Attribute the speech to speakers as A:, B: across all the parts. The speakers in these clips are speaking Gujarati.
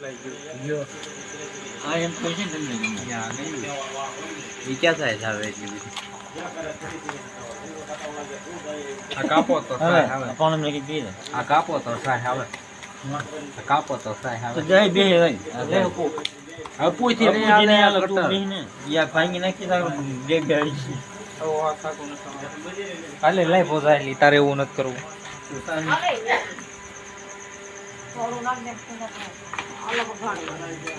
A: જો આ એમ કહે છે ને તમને યાર નહીં એ ક્યાં થાય છે હવે એટલી બધી આ કાપો તો સાય આવે કોણ મને કીધી ને આ કાપો તો સાય આવે આ કાપો તો સાય આવે તો જઈ બે ભાઈ હવે પૂછી લે આ તું ને યા ભાંગી નાખી તારો બે ગાડી તો આ થાકો ન હાલે લઈ પોસાયેલી તારે એવું નથી કરવું થોડું નાખ દે આલો બગાડી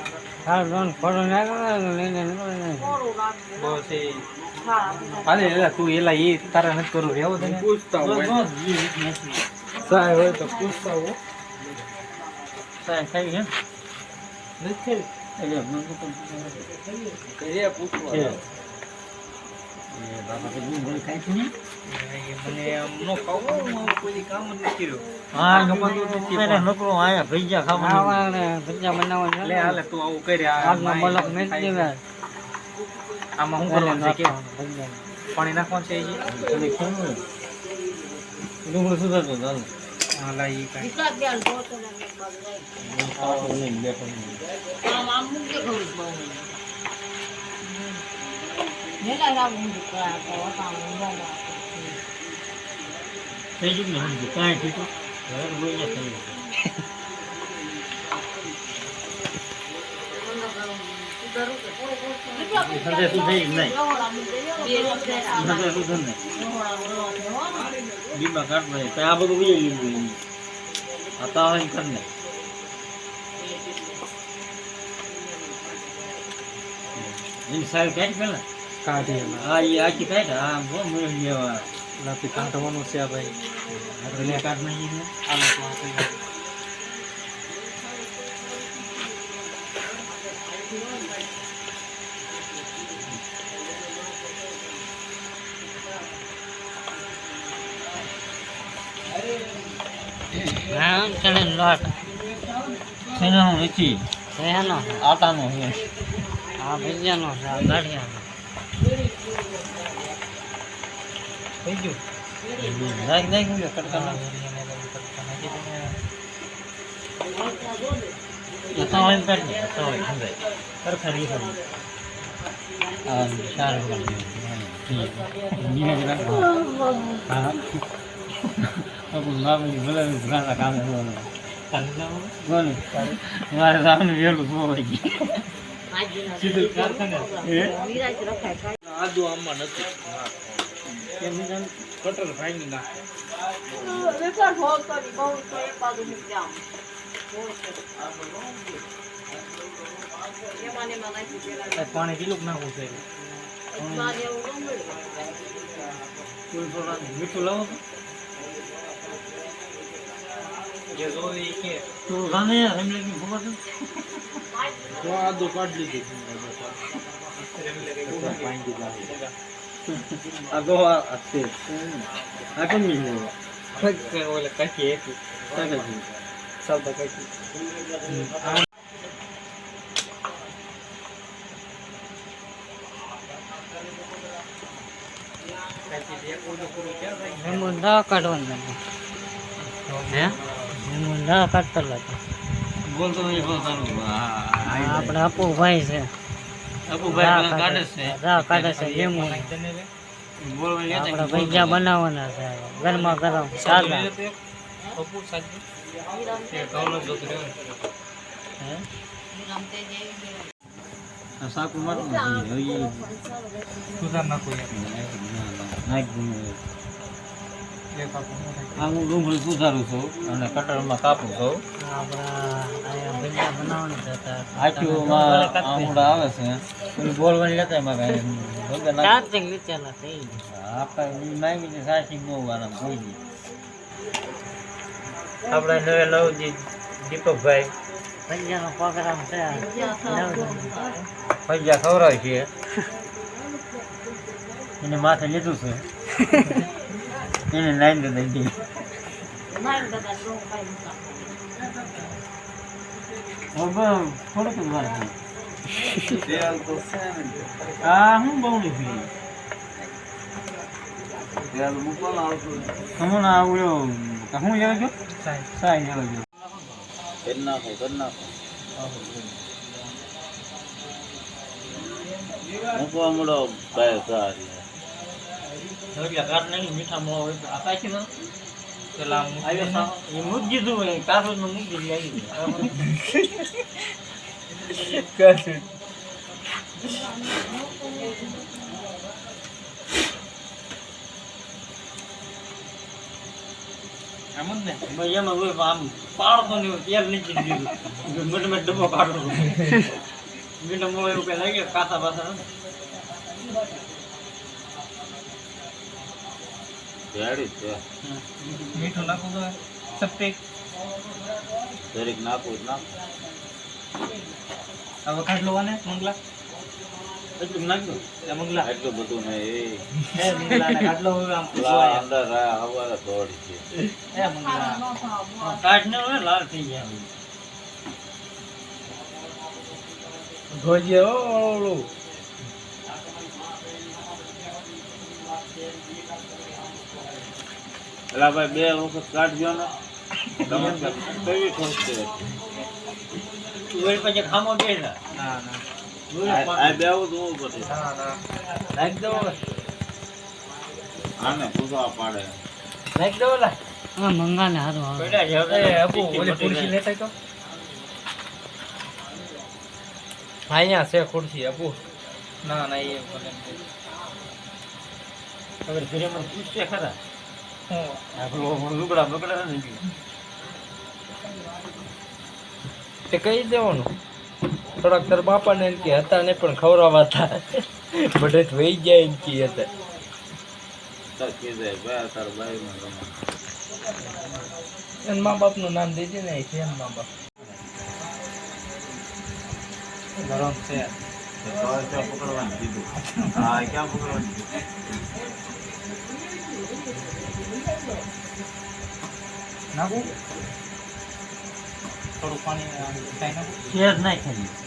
A: હા લોન ફોડો નાખ લઈને થોડું નાખ દે બસ એ હાલે એલા તું એલા એ તારા નથી કરું રેવો તને પૂછતા હોય સાય હોય તો પૂછતા હો સાય ખાઈ હે નથી એટલે મને તો કરે પૂછવા એ બાબા કે ગુંગળ ખાઈ છે ને મને નો ખાવો કોઈ કામ જ નથી કર્યું હા નકરો નકરો આયા ભજીયા ખાવાના ભજીયા બનાવવાના લે હાલે તું આવું કર્યા આગના મલક મેં દેવા આમાં હું કરવાનું છે કે પાણી નાખવાનું છે તમે કેમ ડુંગળી સુધારતો ચાલ હા લાઈ કાઈ વિકાસ બેલ જોતો ને બાજુ નહીં બેઠો આમ મુકે ખરું બહુ 내가 라고 그러니까 어떤 뭔가 세juk nih bukan itu baru punya saya sampai sudah ini sampai sudah ini dibakar nih saya apa tuh ini atau ikan nih ini saya kayak mana કાઢી હા એ આખી કાઢ હા બહુ મળી ગયો નથી કાઢવાનું છે ભાઈ એટલે કાઢ નહીં આલો તો હા ચણે લોટ ચણે નથી એનો આટાનો છે આ ભજીયાનો છે આ ગાંઠિયાનો થઈ ગયું નાખ નાખ કટકા સારું કામ મારે સામે વેલું સીધું આદુ આમાં નથી કટર ફાઈન ના પાણી કિલો નાખવું છે મીઠું લાવો તું રાને આદુ કાઢી લીધી Aku asik. Aku minum. Pakai oleh kaki itu. Sana sih. Salba kaki. Munda kawan lagi. Ya? Munda katal lagi. Bol tu ni bol tahu. Apa apa भाई से. અપુ ભાઈ કાઢે છે રા કાઢે છે લેમુ બોલવા લેતા આપણે ભજીયા બનાવવાના છે ગરમા ગરમ સાદા અપુ સાજી એ કાવલો જોત રહ્યો હે રમતે જઈ આ સાકુ મારું હવે સુધાર નાખો નાખ ગુમે એ કાપો આ હું ડુંગળી સુધારું છું અને કટરમાં કાપું છું આપણા આયા ભજીયા બનાવવાના છે આચુમાં આમડા આવે છે કોઈ બોલવાની લેતા એમાં કઈ ભગવાન ચાર્જિંગ નીચેના થઈ આપણે માંગીને ચાર્જિંગ નો વાળા કોઈ નહીં આપણે નવે લવજી દીપકભાઈ ભજીયાનો પ્રોગ્રામ છે ભજીયા ખવડાવે છે એને માથે લીધું છે એને નાઈન દઈ દીધી થોડુંક જ વાર હા હું બહુ નથી હમણાં આવડ્યો હું લેવા જો સાઈ લેવા જો કરી નાખો
B: મૂકવા મળો ભાઈ સારી
A: એટલે કાટ નહીં મીઠા મોળા હોય આ કાચી ના પેલા આવ્યો એ મૂકી દીધું હોય કાઢું નું મૂકી દીધી આવી આમ જ ને ભાઈ એમાં હોય આમ પાડતો નહીં તેલ નીચે દીધું મીઠો મીઠ ડબ્બો કાઢો મીઠો મોળો એવું કઈ લાગે કાસા બાસા
B: રેડી છે
A: મીઠું નાખું તો સફેદ
B: દરેક નાખું નાખ
A: હવે ખાટલો વાને મંગલા એટલું નાખ દો એ મંગલા
B: એટલું બધું નહીં
A: એ મંગલા ને ખાટલો હવે આમ
B: અંદર હવારે દોડી છે
A: એ મંગલા કાટ ને હવે લાલ થઈ ગયા
C: ધોજે ઓળો
B: એલા ભાઈ બે વખત કાઢજો ને તમે કેવી ઠોક છે
A: તું પછી ખામો બે ના
B: આ બે આવું તો હું પછી
A: નાખ દો
B: આને પૂછવા પાડે
A: નાખ દો લા હા મંગા ને હારું આવે બેટા જે
C: એ અબુ ઓલી ખુરશી લેતા તો અહીંયા છે ખુરશી અબુ
A: ના ના એ ભલે હવે ઘરે મને પૂછશે ખરા આપણો લુગડા બગડા ને
C: તે કહી દેવાનું થોડાક તાર બાપાને એમ કે હતા ને પણ ખવડાવવા હતા બધે વહી જાય એમ કે હતા
B: તાર કીધે ભાઈ તાર ભાઈ માં
C: એન મા બાપનું નામ દેજે ને છે એન મા બાપ
A: ગરમ છે
B: ક્યાં પકડવાનું કીધું હા ક્યાં પકડવાનું કીધું
A: નાખું થોડું પાણી નાખું નાખી